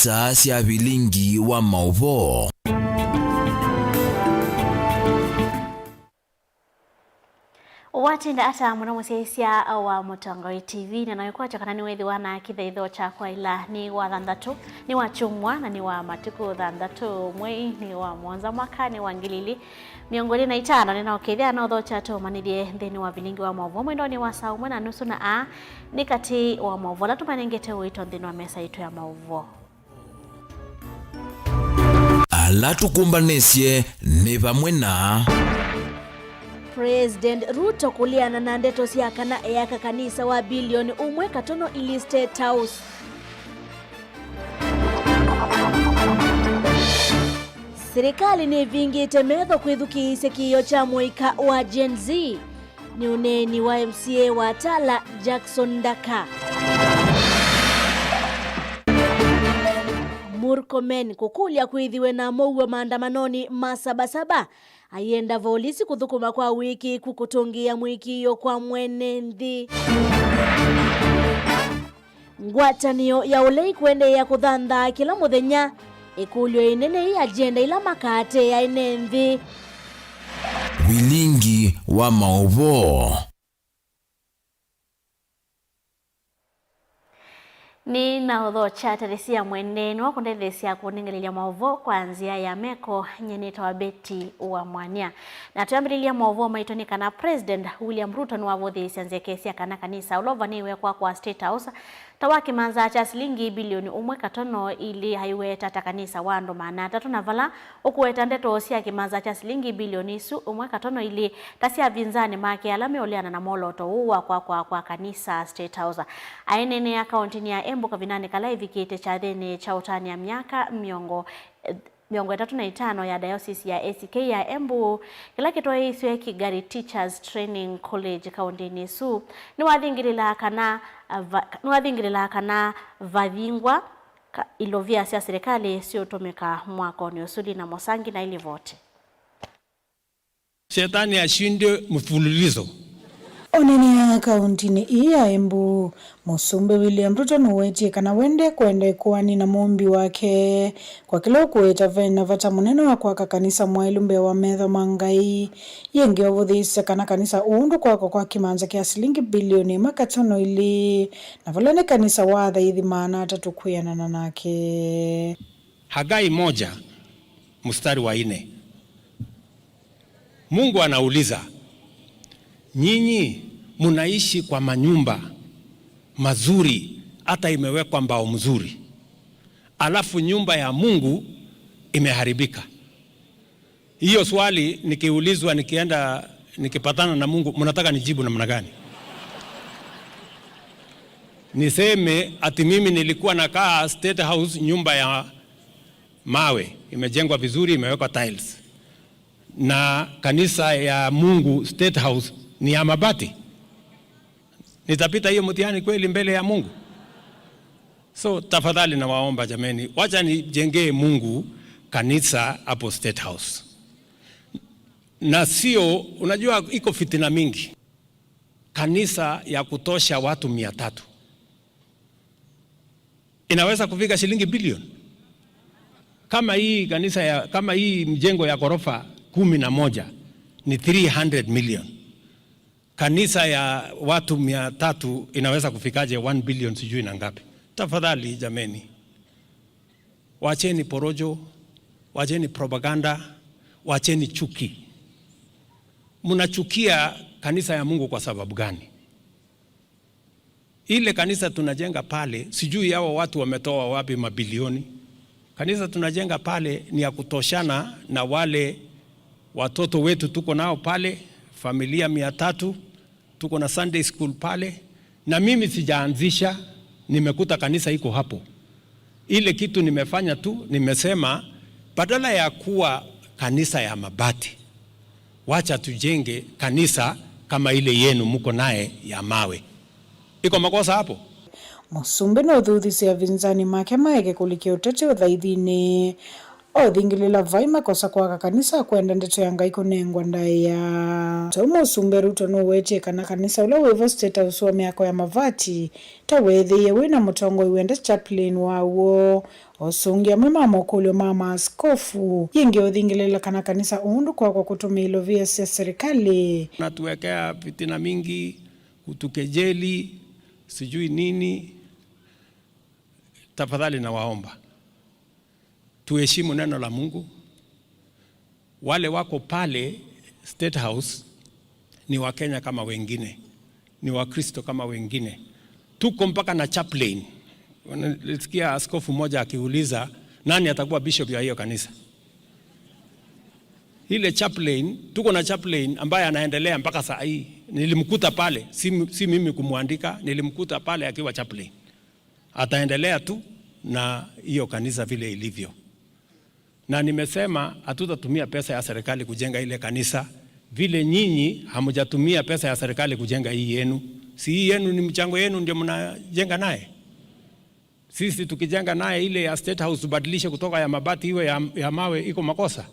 isa cia bilingi wa mauvo. Watinda ata mwana musesia wa Mutongoi TV na nayo kwacha kana ni wethi wana kithaitho chakwa ila ni wa thandatu ni wa chumwa na ni wa matuku thandatu mwei ni wa mwanza mwaka ni wa ngilili miongoni na itano ni na okethia na otho chato manithie thini wa bilingi wa mauvo mwendo ni wa saa 1:30 na a ni kati wa mauvo la tumanengete wito thini wa mesa itu ya mauvo ala tukumbanesie ni vamwe na President Ruto kuliana na ndeto siakana yaka kanisa wa bilioni 1.5 ili State House. Serikali ni vingite metho kwithukise kiyo cha moika wa Gen Z. Ni uneni wa MCA wa Tala Jackson Daka. Murkomen kukulia kuithiwe na mouwa maandamanoni masabasaba. Ayenda volisi kuthukuma kwa wiki kukutungia mwikiyo kwa mwene nthi. Ngwatanio ya ulei kwende ya kuthantha kila muthenya ikulio inene hii agenda ila makate ya ine nthi. Bilingi wa mauvo. Ni na udho cha Teresia Mwendeni wa kundethesia kuningililia mauvo kwa nzia ya meko nyeneta wa beti wa mwania. Na tuambililia mauvo maitoni kana President William Ruto ni wavothesia nzia kesi ya kana kanisa ulova niwe kwa State House. Tawaki manza cha shilingi bilioni 1.5 ili haiweta takanisa wando maana tatu na vala ukuweta ndeto osia kimanza cha shilingi bilioni 1.5 ili tasia vinzani make alame oleana na moloto uwa kwa kanisa State House. Ainene akaunti ni ya Embu kavinani kalaivi kite cha dhene cha utani ya miaka miongo 35 ya diocese ya ACK ya Embu kila kitoa iswe Kigari Teachers Training College kaunti nisu ni wadhingirila kana vadhingwa ilovia sia serikali sio tomeka mwako ni usuli na Mosangi na ili vote. Shetani ashinde mfululizo. Oneni ya kaunti ni iya Embu Musumbe William Ruto nuwetie kana wende kwende kuwani na mumbi wake kwa kilo kuweta vena vata muneno wa kwa kanisa mwailumbe wa metho mangai yenge ovuthisa kana kanisa uundu kwa kimanza kia shilingi bilioni 1.5 ili na volene kanisa watha ithi maana atatukuyanana nake. Hagai 1 mstari wa 4 Mungu anauliza, nyinyi munaishi kwa manyumba mazuri hata imewekwa mbao mzuri, alafu nyumba ya Mungu imeharibika. Hiyo swali nikiulizwa nikienda nikipatana na Mungu, mnataka nijibu namna gani? Niseme ati mimi nilikuwa nakaa State House, nyumba ya mawe imejengwa vizuri, imewekwa tiles, na kanisa ya Mungu State House ni ya mabati? Nitapita hiyo mtihani kweli mbele ya Mungu? So tafadhali na waomba jameni, wacha nijengee Mungu kanisa hapo State House. Na sio, unajua iko fitina mingi. Kanisa ya kutosha watu 300 inaweza kufika shilingi bilioni. Kama hii kanisa kama hii mjengo ya ghorofa 11 ni 300 million. Kanisa ya watu 300 inaweza kufikaje 1 billion sijui na ngapi? Tafadhali jameni, wacheni porojo, wacheni propaganda, wacheni chuki. Mnachukia kanisa ya Mungu kwa sababu gani? Ile kanisa tunajenga pale, sijui hao watu wametoa wapi mabilioni. Kanisa tunajenga pale ni ya kutoshana na wale watoto wetu tuko nao pale, familia 300, tuko na Sunday school pale, na mimi sijaanzisha, nimekuta kanisa iko hapo. Ile kitu nimefanya tu, nimesema badala ya kuwa kanisa ya mabati, wacha tujenge kanisa kama ile yenu mko naye ya mawe. Iko makosa hapo? Musumbe no thuthisia vinzani make maeke kulikia utete uthaithini othingilila vai makosa kwaka kanisa kwenda ndeto ya Ngai kunengwa ndaya tomo Musumbe Ruto nuwetie kana kanisa ula wivo State House wa miako ya mavati tawethiie wina mutongo iwende chaplain wawo osungia mwema mokulio mama askofu yingi othingilila kana kanisa undu kwa kutumia ilovia sia serikali natuwekea fitina mingi utukejeli sijui nini. Tafadhali na waomba tuheshimu neno la Mungu. Wale wako pale State House ni Wakenya kama wengine, ni Wakristo kama wengine. Tuko mpaka na chaplain. Nilisikia askofu mmoja akiuliza nani atakuwa bishop ya hiyo kanisa. Ile chaplain, tuko na chaplain ambaye anaendelea mpaka saa hii. Nilimkuta pale, si mimi kumwandika, nilimkuta pale akiwa chaplain. Ataendelea tu na hiyo kanisa vile ilivyo. Na nimesema hatutatumia pesa ya serikali kujenga ile kanisa vile nyinyi hamujatumia pesa ya serikali kujenga hii yenu. Si hii yenu ni mchango yenu ndio mnajenga naye. Sisi tukijenga naye ile ya State House tubadilishe kutoka ya mabati iwe ya mawe, iko makosa?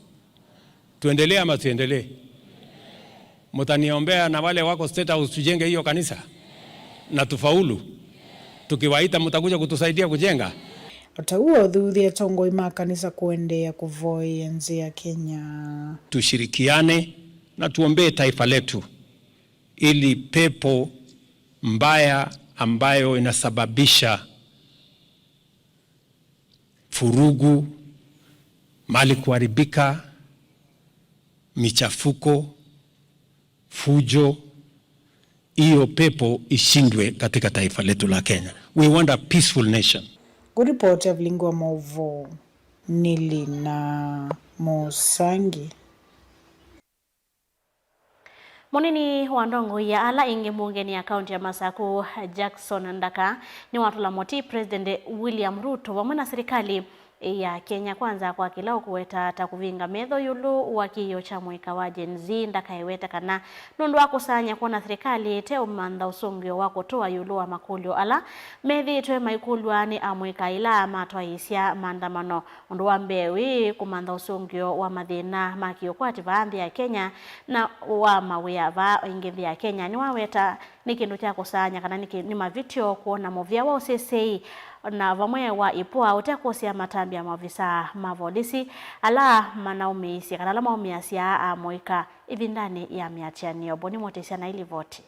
Tuendelee ama tuendelee? Mtaniombea na wale wako State House tujenge hiyo kanisa na tufaulu. Tukiwaita mtakuja kutusaidia kujenga. Ataua udhuthia tongo ima kanisa kuendea kuvoi enzi ya Kenya. Tushirikiane na tuombee taifa letu ili pepo mbaya ambayo inasababisha furugu, mali kuharibika, michafuko, fujo, hiyo pepo ishindwe katika taifa letu la Kenya. We want a peaceful nation. Kuripoti ya Vilingwa Mauvo Nilina Musangi. Munini wa Ndongo ya ala inge mungeni ya kaunti ya Masaku Jackson Ndaka ni watu la moti President William Ruto wamana serikali ya Kenya kwanza kwa kilao kuweta takuvinga medho yulu wakiyo cha mweka wa Gen Z Ndaka iweta kana nundu wakusanya kuona serikali teo manda usungio wako toa yulu wa makulio ala medhi tuwe maikulwa ni amweka ila ama toa maandamano undu wa mbewi kumanda usungio wa madhina makio kwa tivandhi ya Kenya na wa mawea va ingithi ya Kenya ni waweta ni kindu cha kusanya kana ni mavitio kuona movia wa usesei na vamwe wa ipua utakosia matambi ya mavisa mavodisi ala manaumisi kana la maumiasia amweka hivi ndani ya miatiani oboni motesia na ili voti.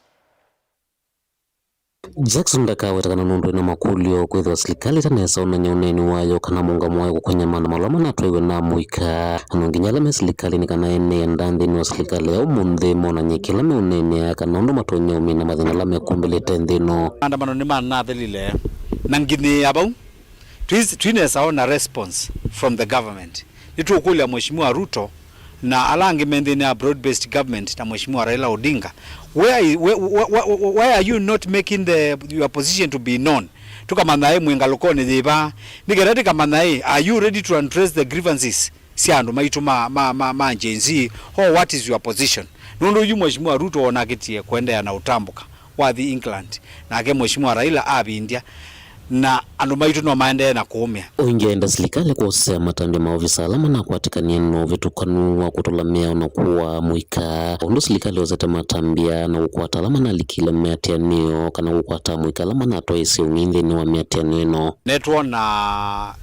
Jackson Ndaka wetakana nundu na makulio kwethwa serikali tanesa onanya uneni wayo kana munga mwayo kwenye maandamano manatwewe na muika anonginyala me serikali ni kana ene ndanthi ni wa serikali ya umunthe monanye kila me unene kana ndo matonya umina mathina la mekumbelete nthino maandamano ni manathelile na ngini abau twinesa ona response from the government nitukulia Mheshimiwa Ruto na alangi mendeni ya broad based government na Mheshimiwa Raila Odinga. Why are you not making your position to be known? Tukamanae mwengalokone dhiba nigerati kamanae, are you ready to address the grievances siandu maitu ma Gen Z, or what is your position? Nundu yu Mheshimiwa Ruto onakitie kuendea na utambuka wathi England na ake Mheshimiwa Raila abi India na andumaitu no maende na kuumia oingeenda serikali kuosea matambi maofisa alama na kuatikania no vitukanu wa kutolamea na kuwa muika ondo serikali ozete matambia na kukwata alama na likile meatianio kana kukwata muika alama na toisi unginthi ni wa meatianio netwo na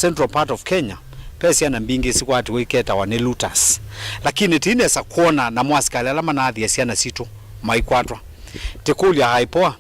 central part of Kenya pesa na mbingi sikwati wiketa wa ne looters lakini tinesa kuona na mwaskali alama na athia siana situ maikwatwa tekulia haipoa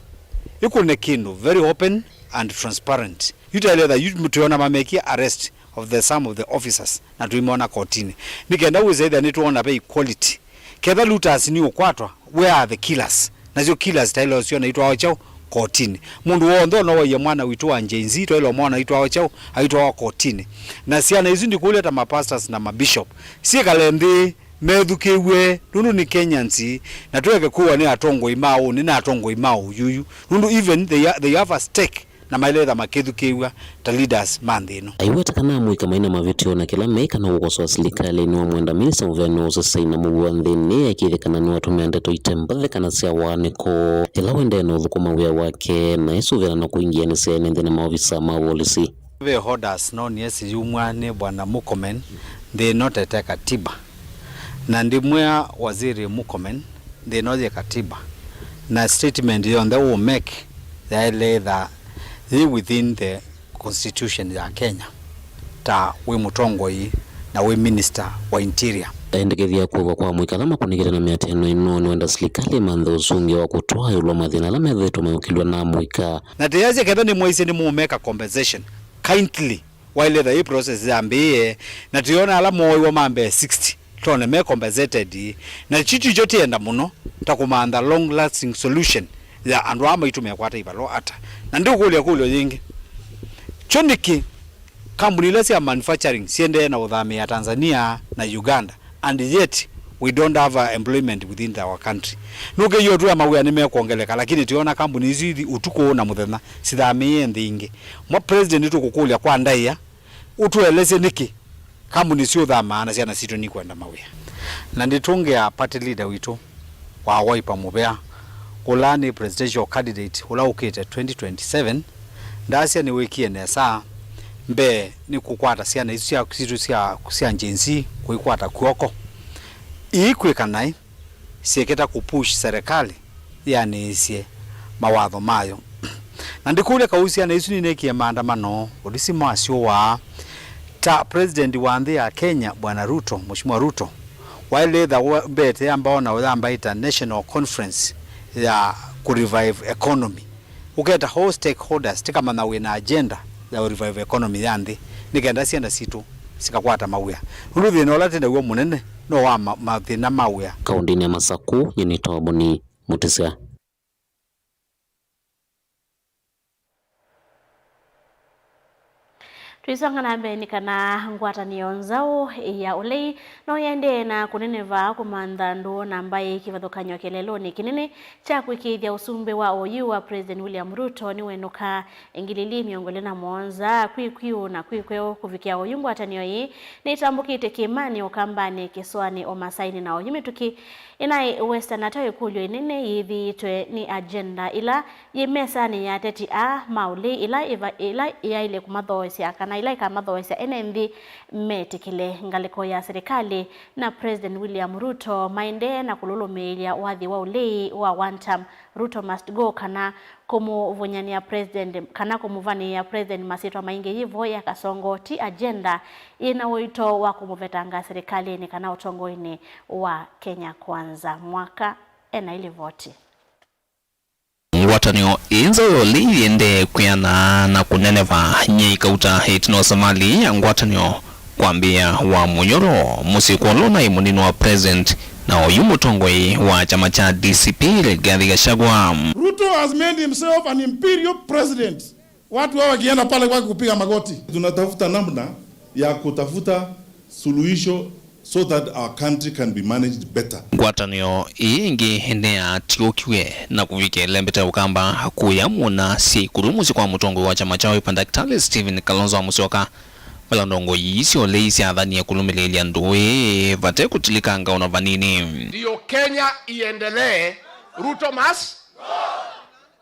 ikune kindu very open and transparent. You tell that you mtuona mamekia arrest of some of the officers na tuimeona kotini. Nikenda uze that nituona be equality. Kedha looters ni ukwatwa, where are the killers? Na zio killers tailo sio na itwa wachao kotini. Mundu wondo no ye mwana witwa Gen Z tailo mwana itwa wachao aitwa kotini. Na siana hizo ndi kuleta mapastors na mabishop. Si kalembi methukiwe nunu ni Kenyansi na tuweke kuwa ni atongo imao ni na atongo imao yuyu nunu even they have a stake na maile makethukiwa ta leaders mandino aiweta kana muika maina mavitio na kila meika na ukoso serikali ni wa mwenda minisa uveno sasa ina muwa nthini akithikana ni watu meandeto itembathe kana sia waneko ila wende no thukuma wia wake na isu vena na kuingia ni sia nthini maofisa mawolisi The holders known as Yumwane Bwana Murkomen, they not a katiba. Na ndimwea waziri Murkomen, they not a katiba. Na statement on the will make they within the constitution ya Kenya. Ta we Mutongoi na we minister wa interior. Endekethia kuwa kwa mwikala kunikira na miateno ino ni wenda serikali mandhe usungi wa kutoa yulo mathina la metheto mayukilwa na mwika. Na tiyaze kada ni mwaise ni muumeka compensation kindly while the process ambiye na tiona ala moyo wa mambe 60 tone me compensated na chichu jote enda muno takumanda long lasting solution ya andu ama itume kwata ibalo ata na ndio kulio nyingi choniki kampuni lesi ya manufacturing siende na udhami ya Tanzania na Uganda and yet we don't have employment within our country. Nuke hiyo tu ya mawia nimekuongeleka lakini tuona kampuni hizi utuko na muthena sithamie ndingi. Mwa president tukukulia kwa ndaiya utueleze niki kampuni sio dhamana siana situ ni kwenda mawia. Na nditunge ya party leader witu wa Wiper mubea kulani presidential candidate ula ukete 2027 ndasia ni wiki nesa mbe ni kukwata siana isia kitu sia njenzi kuikwata kuoko ikwikana sieketa kupush serikali yani isie mawatho mayo na ndikule kausia na isu ni nekie maandamano odisi mwasio wa ta president wa nthi ya Kenya Bwana Ruto Mheshimiwa Ruto wale the bete ambao na wamba ita national conference ya ku revive economy uketa whole stakeholders tikama na wina agenda ya revive economy yandi nikenda sienda situ sikakwata mawia uluthi no latenda uo munene no wa mathina mawia kaundini ya Masaku Nyeneta Boni Mutisia. Tuisonga na mbeni kana ngwatanio nzao ya ulei no yende na kuneneva kumandhandu na ambaye kivathukanyo keleloni kinene cha kwikithia usumbe wa OU wa President William Ruto ni wenuka ingilili miongole na monza kwikwiu na kwikweo kufikia OU ngwatanio hii nitambukite kimani ukambani kiswani omasaini na OU mituki inai Western atoe kulyo inene yithitwe ni agenda ila yemesa ni ya teti a mauli ila ya ile kumathoesya kana ila ikamathoesya enendi metikile ngaliko ya serikali na President William Ruto maende na kululumilia wathi wa ulei wa one term Ruto must go kana kumuvonyania president kana kumuvania president masitwa maingi hivyo ya kasongo ti agenda ina wito wa kumuvetanga serikali ni kana utongoini wa Kenya Kwanza mwaka ena ili voti ngwatanio inzo liende kuyana na kuneneva nyeika uta hitino Somali ya ngwatanio kwambia wa munyoro musikolo na imunino wa president na OU mutongoi wa chama cha DCP Rigathi Gachagua. Ruto has made himself an imperial president. Watu hawa kienda pale kwa kupiga magoti. Tunatafuta namna ya kutafuta suluhisho so that our country can be managed better. Ngwatanio ingi henea tiokiwe na kuvike lembete ukamba kuyamuna si kurumuzi kwa mutongo wa chama cha Wiper Daktari Stephen Kalonzo Musyoka balandongo yisi oleisi adhani ya kulumilelia ndoe vate kutilikanga unavanini ndio Kenya iendelee. Ruto must go.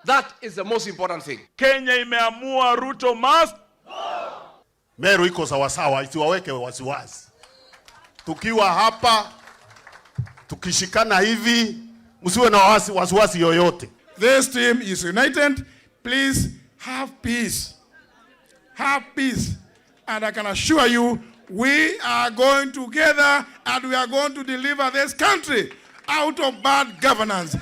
That is the most important thing. Kenya imeamua Ruto must go. Meru iko sawasawa, isiwaweke wasiwasi. Tukiwa hapa tukishikana hivi msiwe na wasiwasi yoyote. This team is united. Please have peace. Have peace. And I can assure you we are going together and we are going to deliver this country out of bad governance.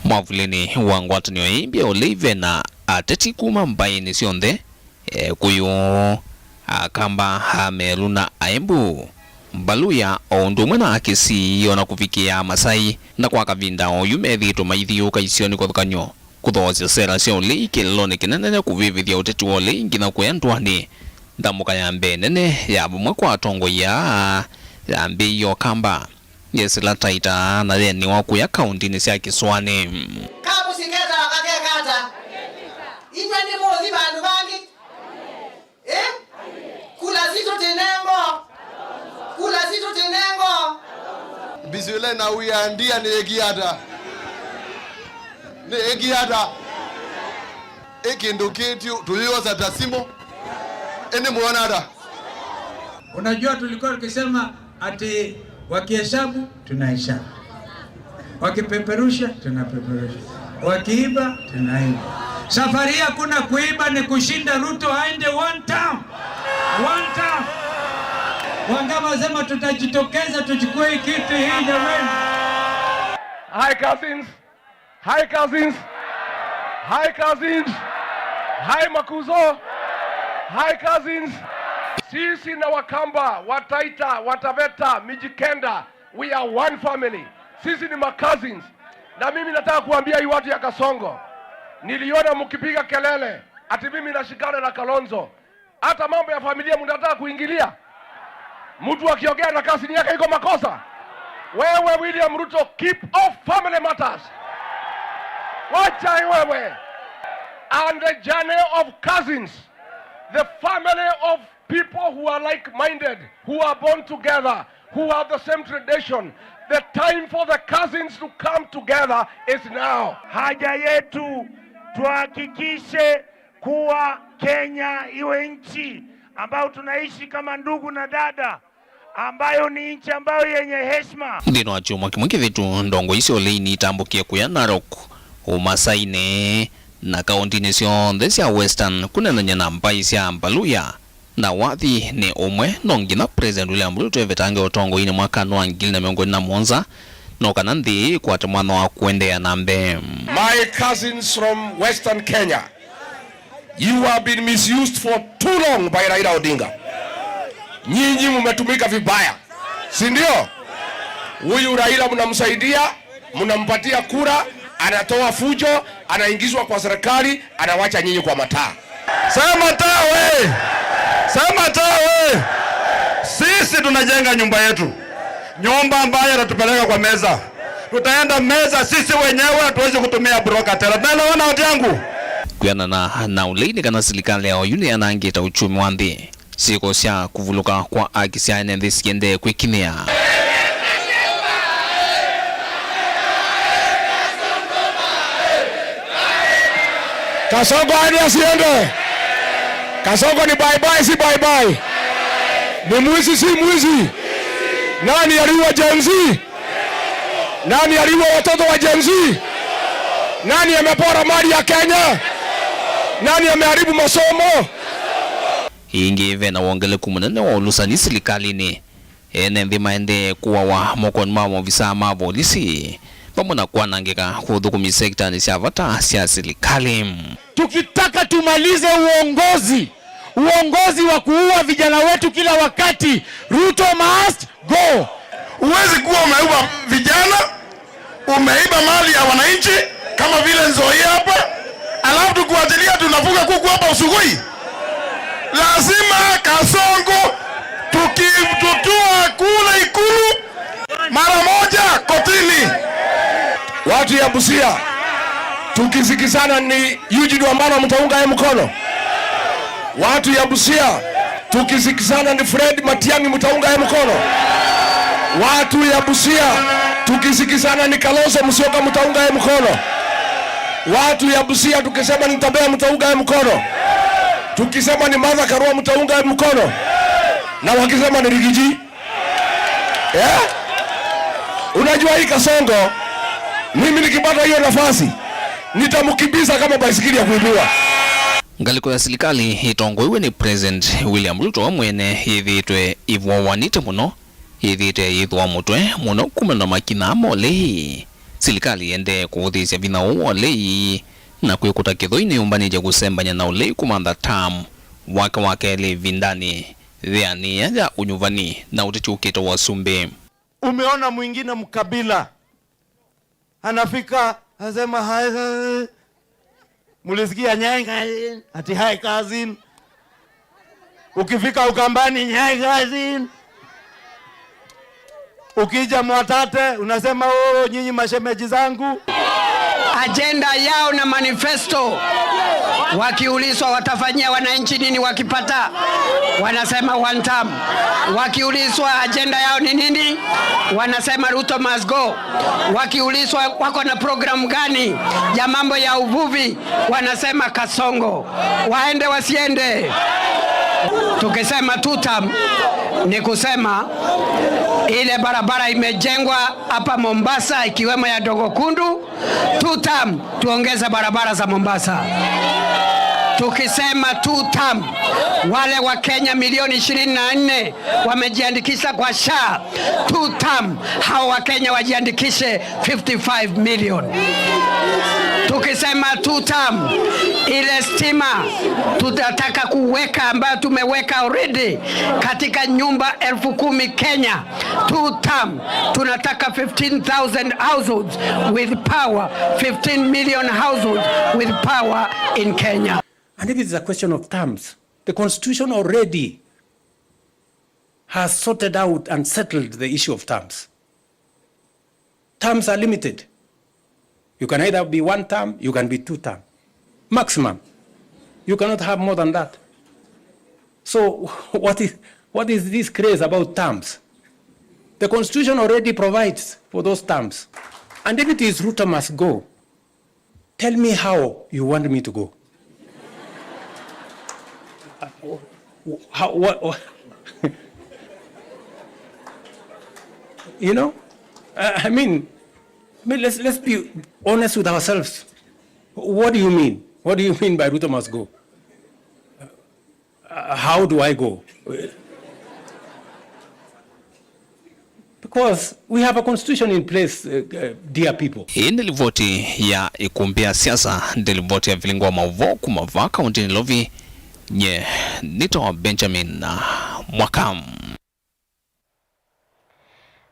Mwavulini wa ngwatanio imbia olive na ateti kuma mbaini sionthe kuyo akamba hameluna aembu mbaluya ondumwe na akisi ona kufikia Masai na kwa kavinda OU methito maithio kaisioni kwa thukanyo kuthoosya sera cia ulei kileloni kinene kuvivithia uteti wa ulei ngina kwendwani ndamuka ya nene ya bumwe kwa tongo ya mbiyo kamba yesila taita na theni wa kuya kaunti cia Kiswani kabu singeta wakakekata inywe ni mothi bandu bangi kula zito tenengo Bisule na uyandia negiata egiada ekindukitu tulioza tasimo ene muonada. Unajua tulikuwa tukisema ati wakihesabu tunahesabu, wakipeperusha tunapeperusha, wakiiba tunaiba. Safari hakuna kuiba, ni kushinda. Ruto aende one term. Wangama sema tutajitokeza tuchukue kitu hii jamani. Hi cousins. Hi Makuzo. Hi cousins. Sisi na Wakamba, Wataita, Wataveta, Mijikenda, we are one family. Sisi ni cousins. Na mimi nataka kuambia hii watu ya Kasongo. Niliona mkipiga kelele ati mimi nashikana na Kalonzo. Hata mambo ya familia mnataka kuingilia. Mtu akiongea na kasini yake iko makosa. Wewe William Ruto, keep off family matters. Wacha wewe. And the journey of cousins, the family of people who are like-minded, who are born together, who have the same tradition. The time for the cousins to come together is now. Haja yetu tuhakikishe kuwa Kenya iwe nchi ambayo tunaishi kama ndugu na dada, ambayo ni nchi ambayo yenye heshima. Ndino achumwa kimwiki vitu ndongo isi oleini itambukie kuya Narok, Umasaine na kaunti nisio cia Western kunenanya na mpai cia Mbaluya. Na wathi ni umwe nongina President William Ruto evetange otongo ini mwaka wa 2017 no kana nthi kwate mwana wa kuendea nambe. My cousins from Western Kenya, you have been misused for too long by Raila Odinga. Nyinyi mmetumika vibaya, si ndio? Huyu Raila mnamsaidia, mnampatia kura, anatoa fujo, anaingizwa kwa serikali, anawacha nyinyi kwa mataa. Sema tawe! Sema tawe! Sisi tunajenga nyumba yetu. Nyumba ambayo inatupeleka kwa meza. Tutaenda meza sisi wenyewe, tuweze kutumia broker tena. Tunaelewana watu yangu? Kuyana na uleini kana serikali ya yuni anangeta uchumi wa nthi. Siko cia kuvuluka kwa akisia ene nthi siende kwikinia. Kasongo hadi asiende. Kasongo ni bye bye, si bye bye. Ni mwizi, si mwizi. Nani aliua Gen Z? Nani aliua watoto wa Gen Z? Nani amepora mali ya Kenya? Nani ameharibu masomo? Ingi vena wongele kumunene wa ulusani serikalini. Ene nthi maende kuwa wa mokoni mwa visa ma polisi. Pamona kwa nangeka kudhukumi sekta ni siavata sia serikali. Tukitaka tumalize uongozi wa kuua vijana wetu kila wakati, Ruto must go. Uwezi kuwa umeiba vijana, umeiba mali ya wananchi kama vile Nzoi hapa, alafu tukuatilia tunafuga kuku hapa Usugoi. Lazima Kasongo tukitutua kule Ikulu mara moja kotini. Watu ya Busia, tukisikizana ni Eugene Wamalwa mtaunga yeye mkono. Watu ya Busia, tukisikizana ni Fred Matiang'i mtaunga yeye mkono. Watu ya Busia, tukisikizana ni Kalonzo Musyoka mtaunga yeye mkono. Watu ya Busia, tukisema ni Tabea mtaunga yeye mkono. Tukisema ni Martha Karua mtaunga yeye mkono. Na wakisema ni Rigiji. Unajua hii Kasongo, mimi nikipata hiyo nafasi nitamkimbiza kama baisikeli ya kuibiwa. Ngaliko ya serikali itongoiwe ni President William Ruto mwene hithitwe ivwawanite muno, hithite yithwa mutwe muno kumena makina molehi. Serikali ende kuthisia vina uolei na kwikuta kithoini umbanije kusembanya na ulei kumanda tam wake le vindani thiani ya unyuvani na utichukita wa Sumbe. Umeona mwingine mkabila anafika asema hai, mulisikia Nyaika ati hai cousin. Ukifika Ukambani Nyai cousin. Ukija Mwatate unasema nyinyi mashemeji zangu. agenda yao na manifesto. Wakiulizwa watafanyia wananchi nini wakipata, wanasema one term. Wakiulizwa agenda yao ni nini, wanasema Ruto must go. Wakiulizwa wako na program gani ya mambo ya uvuvi, wanasema Kasongo. Waende wasiende. Tukisema two term ni kusema ile barabara imejengwa hapa Mombasa ikiwemo ya Dogo Kundu, two term tuongeze barabara za Mombasa. Tukisema two term, wale wa Kenya milioni 24 wamejiandikisha kwa SHA. Two term, hao wa Kenya wajiandikishe 55 million. Tukisema two term, ile stima tutataka kuweka ambayo tumeweka already katika nyumba 10,000 Kenya. Two term, tunataka 15,000 households with power, 15 million households with power in Kenya. And if it's a question of terms, the Constitution already has sorted out and settled the issue of terms. Terms are limited. You can either be one term, you can be two term. Maximum. You cannot have more than that. So what is this craze about terms? The Constitution already provides for those terms. And if it is Ruto must go, tell me how you want me to go. What you know, I mean, let's be honest with ourselves. What do you mean? What do you mean by Ruto must go? How do I go? Because we have a constitution in place, dear people. Hii ni ripoti ya ikumbia siasa, ndi ripoti ya Vilingwa Mauvo kumava kaunti Lovi nye nito Benjamin Mwakam.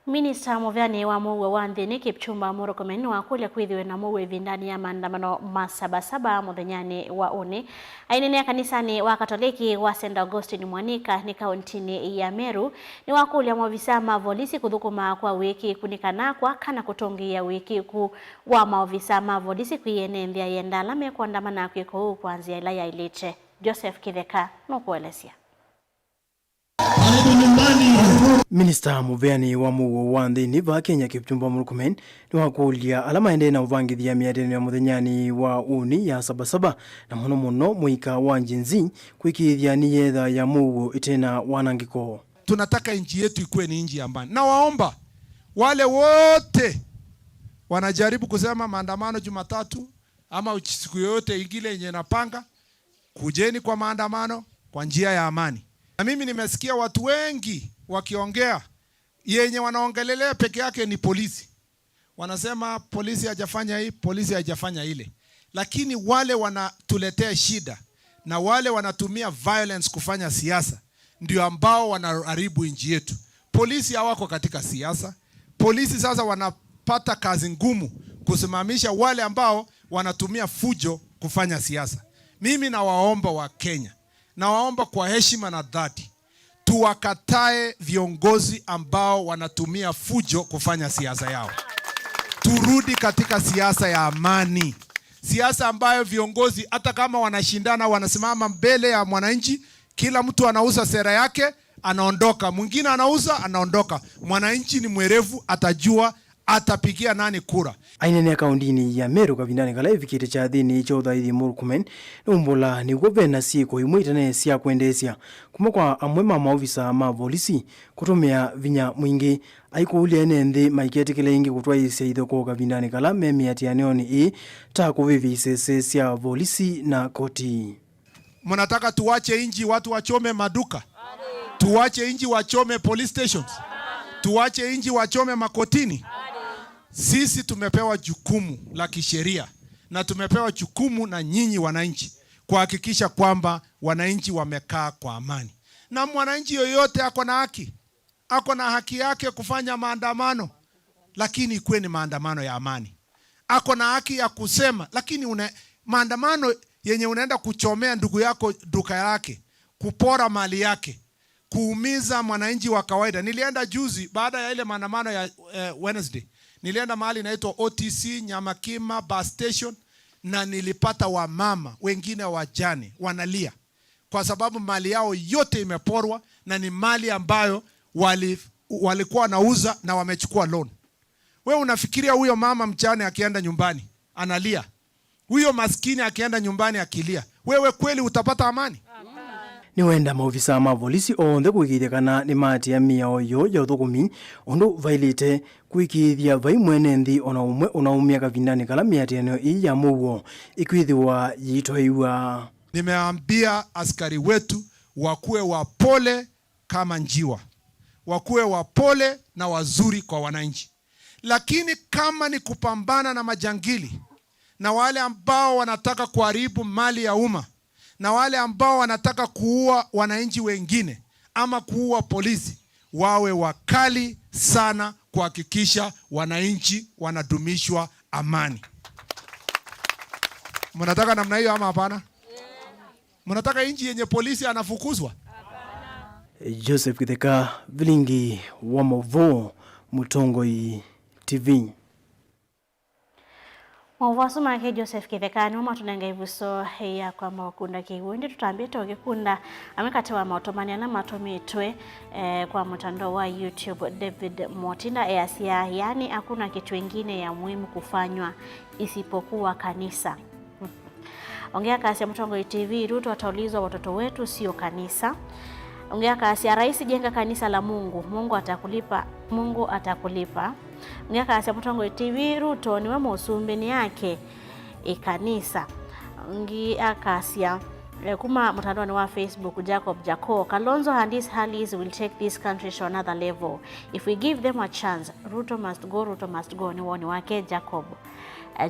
Minista Muvyani wa muwe wa nthini Kipchumba Murkomen wa kulia kwithiwe na muwe vindani ya maandamano masabasaba muthenyani wa uni ainenea kanisani wa Katoliki wa St. Augustine Mwanika ni kauntini ya Meru ni wa kulia maofisa mavolisi kuthukuma kwa wiki kunikana kwa kana kutongia wiki ku wa maofisa mavolisi kuienenthia yendala mekuandamana kwiko kuanzia ila ya Iliche. Joseph Kitheka nukuelesia. Minista Muvyani wa muwe wa nthini va Kenya Kipchumba Murkomen ni wakulia alama ende na uvangithia miathano ya muthenyani wa uni ya sabasaba na muno muika wa njinzi kwikithia ni yetha ya muwe itena wanangiko. Tunataka nchi yetu ikuwe ni nchi ya amani. Na waomba wale wote wanajaribu kusema maandamano Jumatatu ama siku yoyote ingine yenye napanga, kujeni kwa maandamano kwa njia ya amani. Na mimi nimesikia watu wengi wakiongea yenye wanaongelelea peke yake ni polisi. Wanasema polisi hajafanya hii, polisi hajafanya ile. Lakini wale wanatuletea shida na wale wanatumia violence kufanya siasa ndio ambao wanaharibu nchi yetu. Polisi hawako katika siasa. Polisi sasa wanapata kazi ngumu kusimamisha wale ambao wanatumia fujo kufanya siasa. Mimi nawaomba wa Kenya, nawaomba kwa heshima na dhati, tuwakatae viongozi ambao wanatumia fujo kufanya siasa yao. Turudi katika siasa ya amani. Siasa ambayo viongozi hata kama wanashindana wanasimama mbele ya mwananchi, kila mtu anauza sera yake, anaondoka. Mwingine anauza, anaondoka. Mwananchi ni mwerevu, atajua atapigia nani kura. Ainene kaundini ya Meru kavindani kala ifikite cha thini cha uthaithi Murkomen numbula ni guvena sieko imwe itane cia kwendesia kuma kwa amwe ma maofisa ma polisi kutumia vinya mwingi aikuulia nthi maiketikile ingi kutwa isia ithoko kavindani kala memiatianeoni ta kuvivi sese cia polisi na koti. Mnataka tuwache inji watu wachome maduka? Tuwache inji wachome police stations? Tuwache inji wachome makotini? Sisi tumepewa jukumu la kisheria na tumepewa jukumu na nyinyi wananchi kuhakikisha kwamba wananchi wamekaa kwa amani. Na mwananchi yoyote ako na haki. Ako na haki yake kufanya maandamano, lakini ikuwe ni maandamano ya amani. Ako na haki ya kusema, lakini maandamano yenye unaenda kuchomea ndugu yako duka yake, kupora mali yake, kuumiza mwananchi wa kawaida. Nilienda juzi baada ya ile maandamano ya Wednesday. Nilienda mahali inaitwa OTC Nyamakima bus station na nilipata wamama wengine wajane wanalia kwa sababu mali yao yote imeporwa na ni mali ambayo walikuwa wanauza na wamechukua loan. Wewe unafikiria huyo mama mjane akienda nyumbani analia, huyo maskini akienda nyumbani akilia, wewe kweli utapata amani? Ni wenda maofisa ma polisi onthe kwikithekana ni mati ya mia oyo ya uthukumi undu vailite kwikithia vai mwene nthi ona umwe unaumia kavindani kala miatiano ii ya muguo ikwithiwa yitoiwa. Nimeambia askari wetu wakuwe wapole kama njiwa, wakuwe wapole na wazuri kwa wananchi, lakini kama ni kupambana na majangili na wale ambao wanataka kuharibu mali ya umma na wale ambao wanataka kuua wananchi wengine ama kuua polisi, wawe wakali sana kuhakikisha wananchi wanadumishwa amani. Mnataka namna hiyo ama hapana? Mnataka nchi yenye polisi anafukuzwa? Joseph Kitheka, Vilingi wa Mauvo, Mutongoi TV. Mwawasu make Joseph Kitheka ni matunanga ivuso ya kwa makunda kiwundi tutambie toge kunda amekatewa mautomania na matomitwe kwa mtandao wa YouTube. David Motinda easia, yani hakuna kitu kingine ya muhimu kufanywa isipokuwa kanisa. Ongea kasi ya Mtongoi TV, Ruto ataulizwa watoto wetu sio kanisa. Ongea kasi ya rais, jenga kanisa la Mungu, Mungu atakulipa, Mungu atakulipa. Ongea kasi ya Mtongoi TV, Ruto ni wema usumbeni yake kanisa. Ongea kasi ya kuma mtandao wa Facebook, Jacob Jako, Kalonzo and his allies will take this country to another level. If we give them a chance, Ruto must go, Ruto must go. Ni woni wake Jacob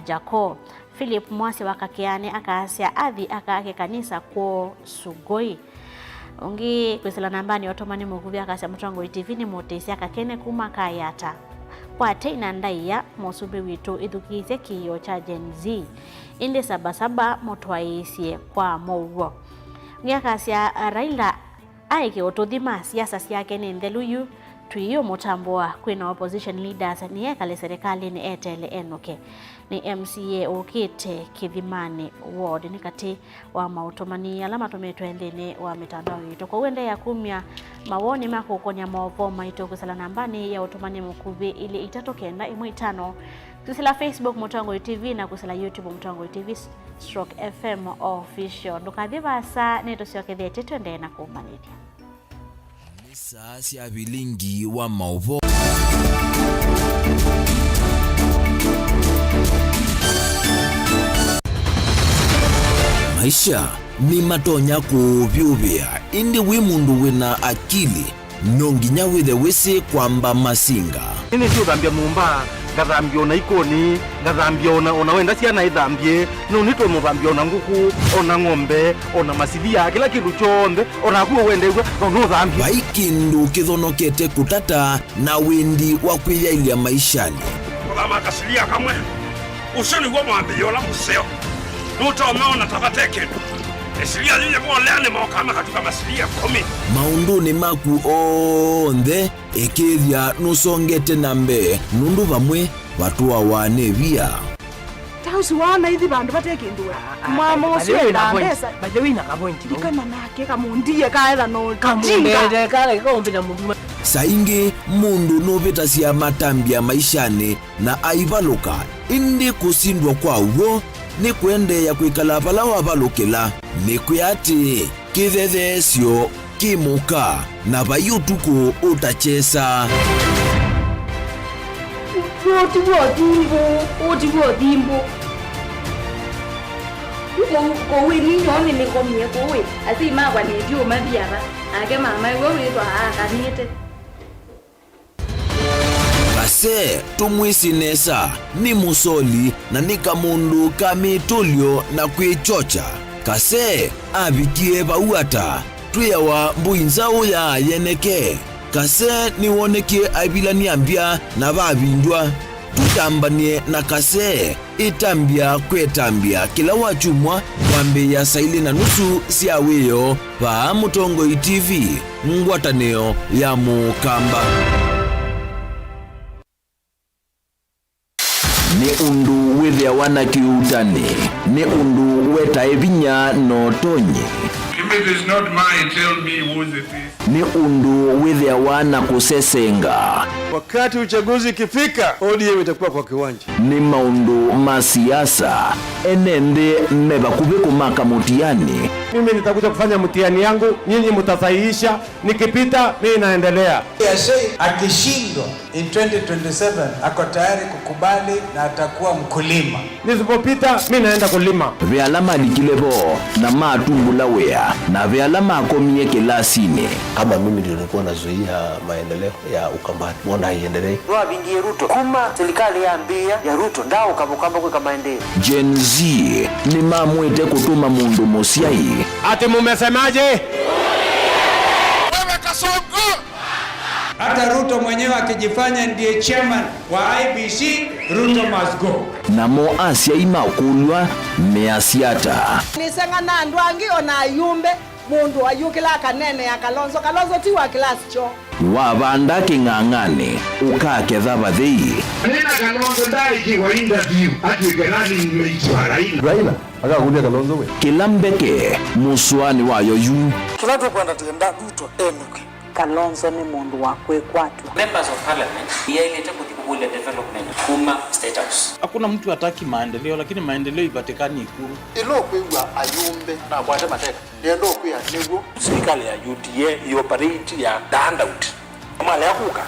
Jako. Philip Mwasi wakakiane akasia adhi akaake kanisa kwa Sugoi. Ongi kwesela nambani otomani mugubi akasia Mtongoi TV ni motesi akakene kuma kayata. Kwa tena ndaiya mosube wito edukize kiyo cha Gen Z. Inde sabasaba motwaisie kwa mowo. Ongi akasia Raila aike otodhima siasa siake ni ndeluyu tuiyo motambua kwena opposition leaders ni ekale serikali ni etele enoke. Ni MCA Okite Kidhimani Ward ni kati wa mautomani alama tumetwendene wa mitandao yetu. Kwa uende ya kumya mawoni mako konya maovo maito kusala nambani ya utomani mkubi ili itatokenda imu5 kusala Facebook Mtongoi TV na kusala YouTube Mtongoi TV /FM official. Ndukadhiva saa neto siokethete twende na kumbanidia. Saa sia Vilingi wa Mauvo. Maisha ni matonya kuvyuvia indi wimundu wina akili nonginya withe wisi kwamba masinga. Ini sio dhambia mumba, ngathambia ona ikoni, ngathambia ona wenda ciana ithambie, no nitwe muthambia ona nguku, ona ng'ombe, ona masithia, kila kindu chombe, ona kuo wende igwe, no thambia. Baikindu kithonokete kutata na windi wa kwiyailia maishani. Kama kasilia kamwe, usoni gwa mwambia ola museo. Nuto umeona tabateke. Esilia lile mwaleane maokama katika masilia 10. Maunduni maku onthe ekithia nusongete nambe nundu bamwe watu awanevia. Tausi wana hithi bandu bateke ndua. Mama oswe na pesa. Bajewina ka point. Dikana nake kamundie kaela no. Kamundie kale kombi na mundu. Saingi mundu noveta sia matambia maishani na aivaluka indi kusindwa kwa ugo ni kwende ya kwikala pala wabalukila ni kuyati kithethesyo kimuka na bayutuku utachesa. Otiwo dimbo kowe ninyone nikomie kowe asi magwa nedio mathiara ake mama wewe ito akanite Kase tumwisinesa ni musoli na nika mundu kamitulio na kwichocha. Kase abikie bauata tuyawa mbuinzao ya yeneke. Kase niwonekie abilani ambia na babindwa. Tutambanie na kase itambia kwetambia kila wachumwa wambe ya saili na nusu siaweyo pa Mtongoi TV ngwataneo ya mukamba. ni undu withia wana kiutani ni undu weta evinya no tonye. If it is not mine, tell me whose it is. Ni undu withia wana kusesenga. Wakati uchaguzi ikifika, ODM itakuwa kwa kiwanja. Ni maundu masiasa enende meba kubiku maka mutiani. Mimi nitakuja kufanya mtihani yangu, nyinyi mtasahihisha, nikipita mimi naendelea. Akishindwa in 2027 ako tayari kukubali na atakuwa mkulima. Nisipopita mimi naenda kulima. Vyalama likilebo na matumbula wea na vyalama akomie kilasini. Kama mimi ndio nilikuwa nazuia maendeleo ya Ukambani, mbona haiendelee? Ndoa bingi Ruto kuma serikali ya ambia ya Ruto ndao kabukamba kwa maendeleo. Gen Z ni mamwete kutuma mundu musiai. Ati mumesemaje? Wewe Kasongo! Hata Ruto mwenyewe akijifanya ndiye chairman wa IBC, Ruto must go. Na mo Asia imakulwa measiata. Nisenga na ndwangi ona yumbe mundu ayukila kanene ya Kalonzo ti wa class cho. Wabanda king'ang'ane ukaketha bathei. Nina Kalonzo ndai kwa interview ati gerani imeitwa Raila. Akakulia Kalonzo we. Kilambeke muswani wayo yu. Tunatokwenda tenda Ruto enuke. Kalonzo ni mundu wa kwekwatu. Members of parliament yaileta kutikubulia development kuma state house. Hakuna mtu hataki maendeleo, lakini maendeleo ipatikani Ikulu. Ilo kwa ayumbe na bwate mateka. Ndio kwa nego Serikali ya UDA ioperate ya handout. Mali ya kuka.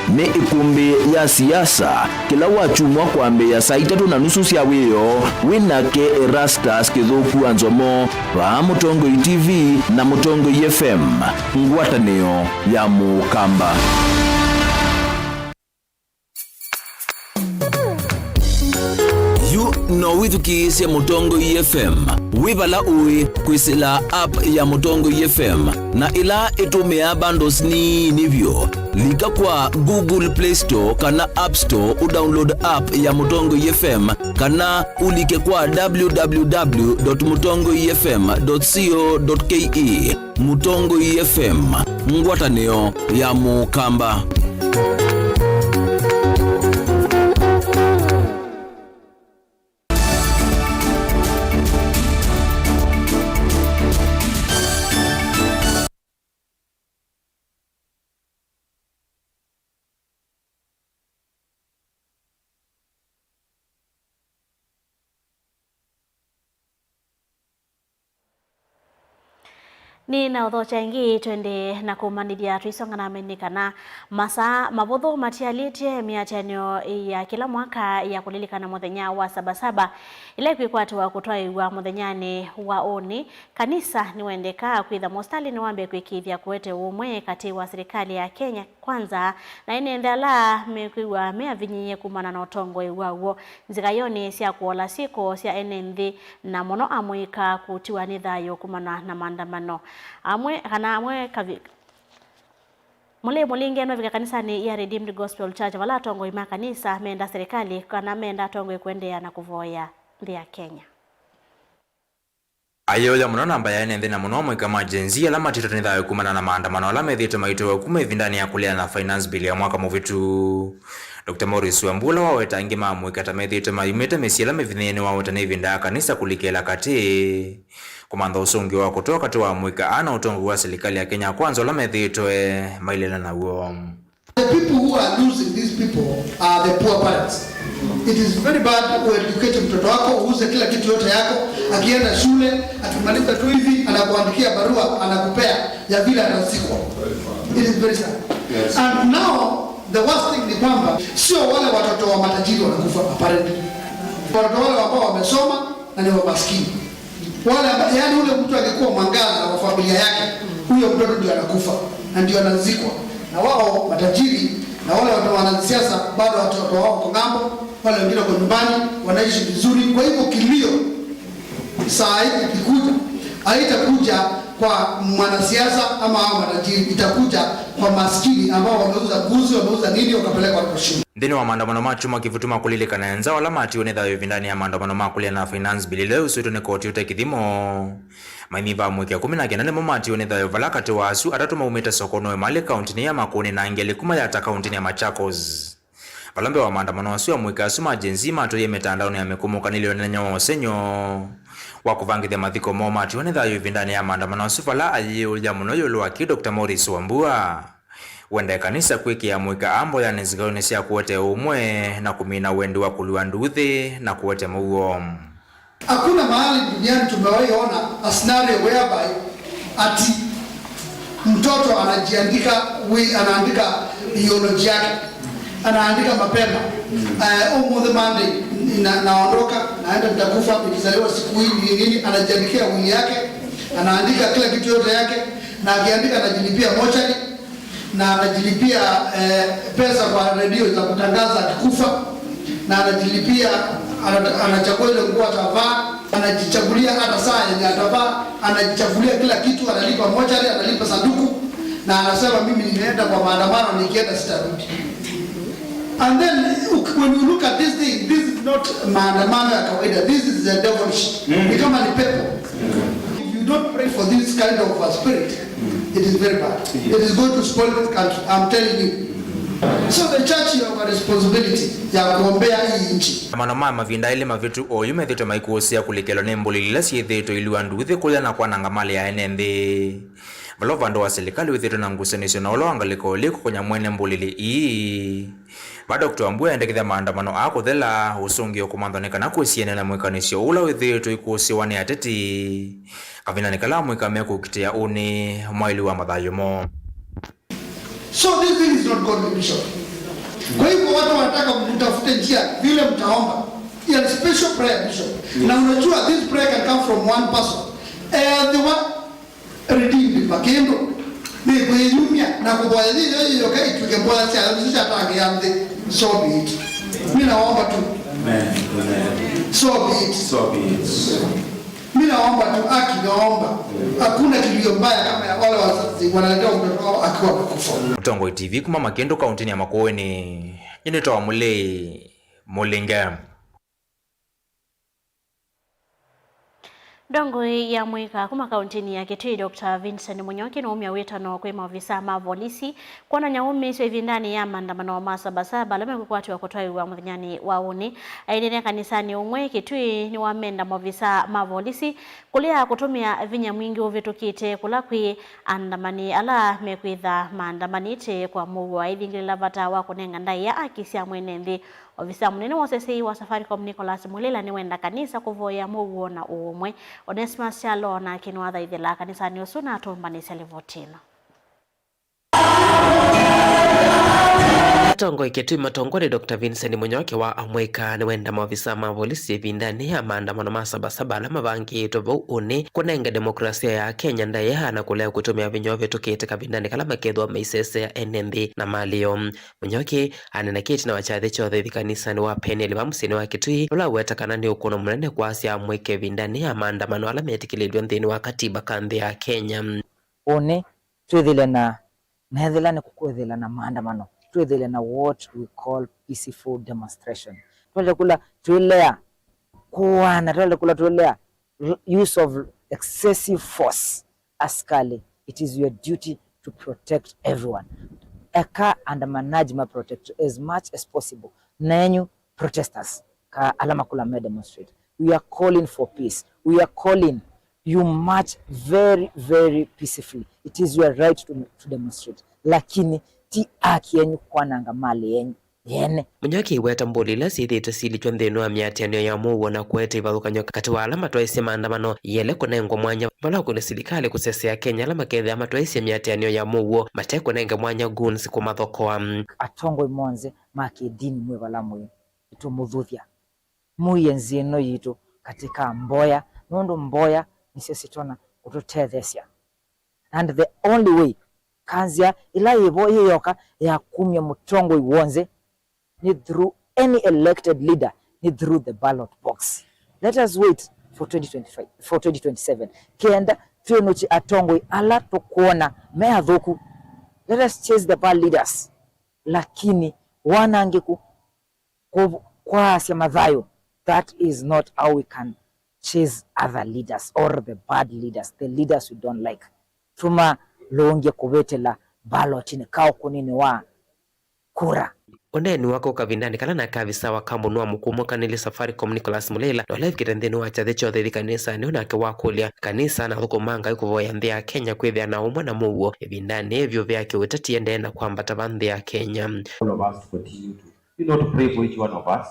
Ni ikumbi ya siasa kila wachumwa kwambe ya saa 3:30 cia wiyo winake Erastus Kithuku Anzomo wa Mutongo TV na Mutongo FM ngwatanio ya Mukamba. No withukisya Mutongo FM wibala uwi kwisila app ya Mutongo FM na ila itumia bundles ni nivyo lika kwa Google Play Store kana App Store udownload app ya Mutongo FM kana ulike kwa www.mutongofm.co.ke. Mutongo FM ngwatanio ya Mukamba. Ni na udho changi twende na kumanithia twisonga na menikana masa mabotho matialite miachanio ya kila mwaka ya kulilikana muthenya wa sabasaba ile kwikwatwa kutwaiwa muthenyani wa oni kanisa ni wendeka kwitha mostali ni wambe kwikithia kuete umwe kati wa serikali ya Kenya kwanza na inendala mekwiwa meavinyie kumana na utongo iwawo nzigayoni cia kuola siko cia NNV na mono amwika kutiwa ni thayo kumana na maandamano amwe kana amwe kavika mule mulinge no vika kanisa ni ya Redeemed Gospel Church wala tongo ima kanisa menda serikali kana menda tongo kwendea na kuvoya ndia Kenya ayoya muno namba ya NNV na muno mwika majenzi ala matito ni thayo kumana na maandamano ala methito maito kuma vindani ya kulia na finance bill ya mwaka muvitu. Dr. Morris Wambula waweta ngima mwikata methito mayumete mesiala mevithini waweta nevinda kanisa kulikela kati kumanda usongi wa kutoka tuwa mwika ana utongo wa serikali ya Kenya kwanza la methito mailela na uo. The people who are losing these people are the poor parents. It is very bad to educate mtoto wako uuze kila kitu yote yako akienda shule atumaliza tu hivi anakuandikia barua anakupea ya vile atazikwa. It is very sad. Yes. And now the worst thing ni kwamba sio wale watoto wa matajiri wanakufa apparently. Watoto wale ambao wamesoma na ni wa maskini. Wale yani ule mtu angekuwa mwangaza wa familia yake, huyo mtoto ndio anakufa na ndio anazikwa. Na wao matajiri na wale watu wanasiasa bado watoto wao kwa ngambo, wale wengine kwa nyumbani wanaishi vizuri. Kwa hivyo kilio saa hii ikikuja haitakuja kwa mwanasiasa ama hao matajiri, itakuja kwa maskini ambao wameuza guzi, wameuza nini wakapeleka kwa shule. Ndini wa maandamano machuma kivutuma kulilika na enza wala mati one thayo vindani ya maandamano makulia na finance bill leo suito ne koti ute kithimo maimiva mwiki ya 18 nemo mati one thayo vala kati wasu atatu maumeta sokono mali kaunti ni ya Makoni na ngeli kuma ya ta kaunti ya Machakos Balambe wa maandamano wasio mwika suma jenzima atoye mitandaoni yamekumuka nilionenya wasenyo wa kuvangithia mathiko moma atione thayo vindani ya maandamano wasifala ayiulya muno yulu wa Dr. Morris Wambua wende kanisa kwiki ya mwika ambo ya nizigawini siya kuwete umwe na kumina wendi wa kuliwa nduthi na kuwete muo. Hakuna mahali duniani tumewahi ona a scenario whereby ati mtoto anaandika biology yake, anaandika mapema the Monday naondoka naenda nitakufa nikizaliwa siku hii nini, anajiandikia wili yake, anaandika kila kitu yote yake, na akiandika anajilipia mochari na anajilipia pesa kwa redio za kutangaza akikufa, na anajilipia anachagua ile nguo atavaa, anajichagulia hata saa yenye atavaa, anajichagulia kila kitu, analipa mochari, analipa sanduku, na anasema mimi nimeenda kwa maandamano, nikienda sitarudi. And then when you look at this thing, this is not maandamano ya kawaida, this is the devilish. Ni kama ni pepo. If you don't pray for this kind of a spirit, it is very bad. It is going to spoil the country, I'm telling you. So the church you have a responsibility ya kuombea hii nchi. Manoma mavinda ile mavitu oyume thito maikuosia kulikelo nembo lila si thito iliwa nduthi kulia na kwa nangamali ya NND. Malova ndo wa serikali withito na ngusanisho na olo angaliko liko kwenye mwene mbulili ii. Bado kutuambua endekithia maandamano ako thela usungio kumandhonika na kusiene na mwekanisho ula withito ikuosiwa ni ateti. Kavina nikala mwekame kukitia uni mwaili wa madhayomo. So this thing is not God, Bishop. Kwa hivyo watu wanataka mtafute njia vile mtaomba. Ya special prayer, Bishop. Na unajua this prayer can come from one person. The one redeemed pakendo. Ni kuyumia na kuboya hiyo okay tukembola sasa ataangeanze so be it. Mimi naomba tu. Amen. So be it. So be it. Mimi naomba tu naomba. Hakuna kilio mbaya kama ya wale wazazi wanaletea mtoto wao akiwa amekufa. Mtongoi TV kuma Makendo kaunti ya Makueni. Initoa mule Mulinga. Dongo ya mwika kuma kauntini ya Kitui Dr. Vincent Munyoki na umya wetano kwa maofisa ma polisi kuona nyaume sio vindani ya maandamano wa Sabasaba lame kukwati wa kutoi wa mudhanyani waone aidene kanisani umwe Kitui ni wamenda maofisa ma polisi kulia kutumia vinya mwingi uvitukite kulakwi andamani ala mekwitha maandamanite kwa muwa idhingila vata wa kunenga ndai ya akisia mwenende. Ofisa munene wa sesi wa Safaricom Nicholas Mulela ni wenda kanisa kuvoya muwo na umwe. Onesmus Chalo na kinwadha idhila kanisa ni usuna atumbani selivotino. Tongo Kitui matongore Dr. Vincent Munyoki wa amweka ni wenda maofisa ma polisi vindani ya maandamano ma Sabasaba la mabangi tobo une kunenga demokrasia ya Kenya ndaye hana kulea kutumia vinyo vitukite kabindani kala makedho maisese ya NND na malio. Munyoki anena kiti na wachadhi chodhe kanisa ni wa Peneli mamusini wa Kitui lola weta kanani ukuno mnene kwa asia amweke vindani ya maandamano ala metikililio nthini wa katiba kandhi ya Kenya. One tuithile na nehethila ni kukuithila na maandamano tuithile na what we call peaceful demonstration. Tuilea kuwana tuilea use of excessive force askali. It is your duty to protect everyone. Eka and management protect as much as possible. Nenyu protesters ka alama kula me demonstrate. We are calling for peace. We are calling you march very very peacefully. It is your right to demonstrate. Lakini ti aki yenyu kwa nanga mali yenyu yene. Munyoki weta mbulila sithite silichwa nthini wa miatianio ya muwo na kuete ivathukanywa kati wa alama twaisi maandamano yele kunengwa mwanya vala kune silikali kusesea Kenya alama kethe ama twaisi miatianio ya muwo mate kunenge mwanya guns kumathokoa. Atongo imonze maki dini mwe vala mwe ito muthuthia muye nzino yitu katika mboya nundu mboya nisesitona kututethesia, and the only way kanzia ila yivo yoka ya kumya mutongo iwonze ni through any elected leader, ni through the ballot box. Let us wait for 2025, for 2027. Kenda tuenuchi atongo ala tukuona mea dhuku. Let us chase the bad leaders. Lakini wanangiku kwa asya madhayo. That is not how we can chase other leaders or the bad leaders, the leaders we don't like. Tuma longe kubetela ballot ni kao kunini wa kura. oneni wako kavindani kala na kavisa wa kambuni wa mukumo kanili Safaricom Nicholas Mulela no live kitendeni wa chathe chothe kanisa ni onake wakulia kanisa na thukumanga ikuvoya nthi ya Kenya kwithia na umwe na muguo ivindani evyo vyake utatiende na kwambata vanthi ya Kenya. All of us continue to pray for each one of us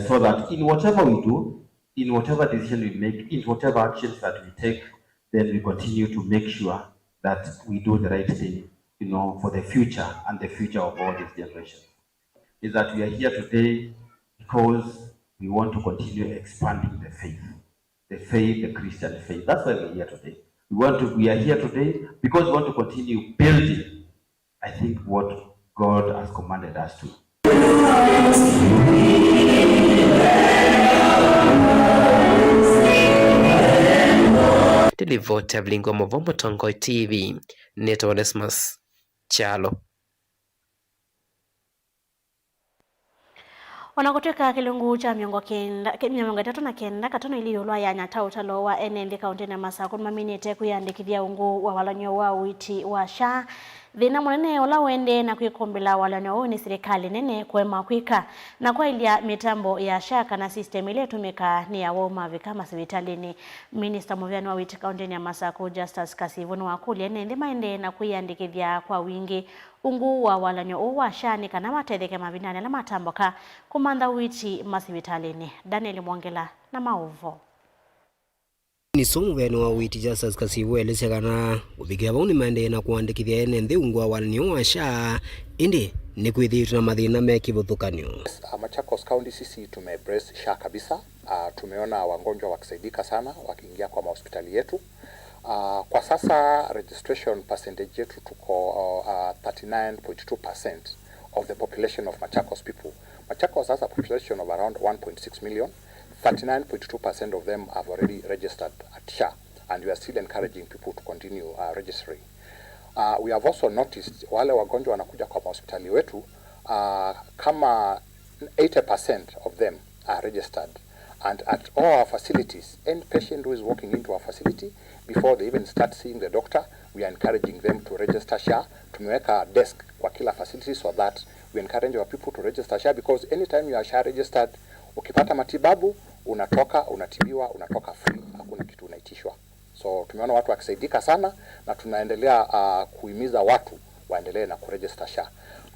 so that in whatever we do, in whatever decision we make, in whatever actions that we take, then we continue to make sure that we do the right thing, for the future and the future of all these generations. Is that we are here today because we want to continue expanding the faith, the Christian faith. That's why we're here today. We are here today because we want to continue building, I think, what God has commanded us to. Tilivota Vlingo Movomo Tongo TV, Neto Onesmus Chalo. Wanakoteka kilungu cha miongo 39 katono iliyolwa ya nyata utalo wa NND kaunti na Masako maminite kuyandikithia ungu wa walanyo wa witi wa SHA thina munene ola wende na kwikombela walanyo ni serikali nene kwema kwika na kwa ilia mitambo ya SHA kana system ile tumeka ni ya woma vikama sivitalini. Minister Muvyani wa witi kaunti ya Masako Justus Kasivuno wakulia NND maende na kuyandikithia kwa wingi ungu wa walanyo wa SHA ni kana matetheke mavindani la matamboka kumanda witi masivitalini. Daniel Mwangela na mauvo. Ni Muvyani wa witi Justus Kasivuno elesegana ubikia bauni maende na kuandikithia NND ungu wa walanyo wa SHA indi ni kwithitu na mathina mekivuthukanio. Machakos County sisi tumebrace SHA kabisa. Tumeona wagonjwa wakisaidika sana wakiingia kwa hospitali yetu. Kwa sasa registration percentage yetu tuko 39.2% of the population of Machakos people. Machakos has a population of around 1.6 million. 39.2% of them have already registered at SHA, and we are still encouraging people to continue registering. We have also noticed wale wagonjwa wanakuja kwa hospitali wetu, kama 80% of them are registered. And at all our facilities, any patient who is walking into our facility, before they even start seeing the doctor, we are encouraging them to register SHA. Tumeweka desk kwa kila facility so that we encourage our people to register SHA, because anytime you are SHA registered, ukipata matibabu, unatibiwa, unatoka free, hakuna kitu unaitishwa. So tumeona watu wakisaidika sana na tunaendelea kuhimiza watu waendelee na kuregister SHA.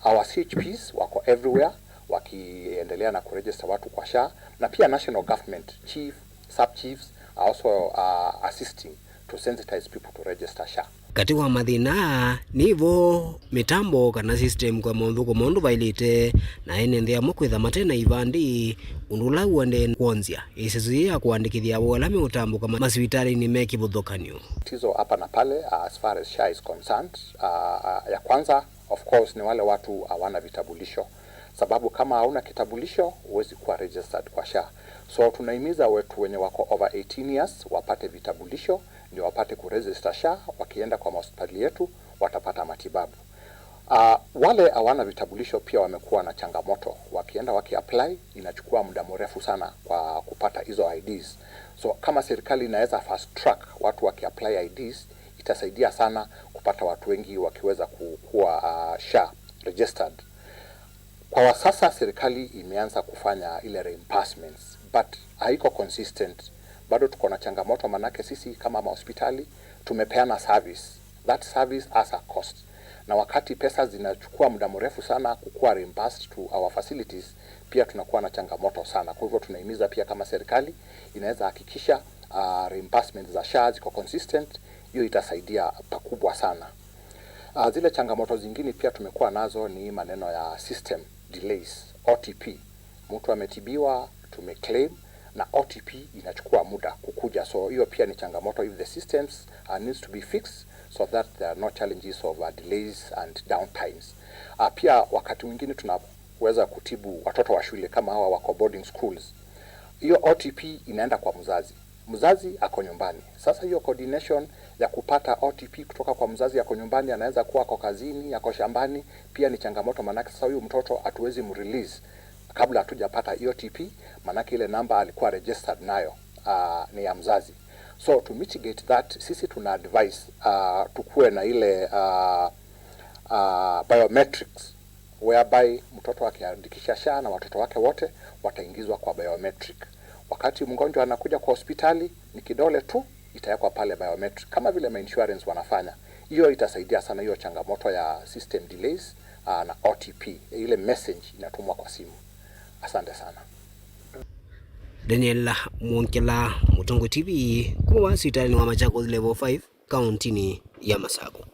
Our CHPs wako everywhere wakiendelea na kuregister watu kwa SHA, na pia national government chief, sub chiefs are also assisting to sensitize people to register SHA. Katika mathina nivo mitambo kana system kwa mondhuko mondu bailite na NND amukwitha matena ivandi undula uende kuanzia isizuia kuandikithia wala mitambo kama masivitari ni mekivuthukanio. Tizo hapa na pale as far as SHA is concerned, ya kwanza of course ni wale watu hawana vitambulisho, sababu kama hauna kitambulisho huwezi kuwa registered kwa SHA. So tunahimiza wetu wenye wako over 18 years wapate vitambulisho ndio wapate kuregister SHA. Wakienda kwa hospitali yetu watapata matibabu. Wale hawana vitambulisho pia wamekuwa na changamoto, wakienda wakiapply inachukua muda mrefu sana kwa kupata hizo IDs. So kama serikali inaweza fast track watu wakiapply IDs, itasaidia sana kupata watu wengi wakiweza kuwa SHA registered. Kwa sasa serikali imeanza kufanya ile reimbursements, but haiko consistent. Bado tuko na changamoto, manake sisi kama hospitali tumepeana service. That service has a cost. Na wakati pesa zinachukua muda mrefu sana kukuwa reimbursed to our facilities, pia tunakuwa na changamoto sana. Kwa hivyo tunahimiza pia kama serikali inaweza hakikisha reimbursement za SHA ziko consistent, hiyo itasaidia pakubwa sana. Zile changamoto zingine pia tumekuwa nazo ni maneno ya system delays, OTP. Mtu ametibiwa, tumeclaim na OTP inachukua muda kukuja. So hiyo pia ni changamoto. If the systems needs to be fixed so that there are no challenges of delays and downtimes. Pia wakati mwingine tunaweza kutibu watoto wa shule kama hawa wako boarding schools. Hiyo OTP inaenda kwa mzazi ako nyumbani. Sasa hiyo coordination ya kupata OTP kutoka kwa mzazi ako nyumbani, anaweza kuwa kwa kazini, yako shambani, pia ni changamoto, manake sasa huyu mtoto hatuwezi mrelease kabla hatujapata OTP, manake ile namba alikuwa registered nayo ni ya mzazi. So to mitigate that, sisi tuna advise tukue na ile biometrics whereby mtoto akiandikisha SHA na watoto wake wote wataingizwa kwa biometric. Wakati mgonjwa anakuja kwa hospitali, ni kidole tu itawekwa pale biometric kama vile insurance wanafanya. Hiyo itasaidia sana hiyo changamoto ya system delays na OTP, ile message inatumwa kwa simu. Asante sana. Daniel Mwonkela, Mutongo TV, kwa hospitali wa Machakos level 5, kaunti ya Masaku.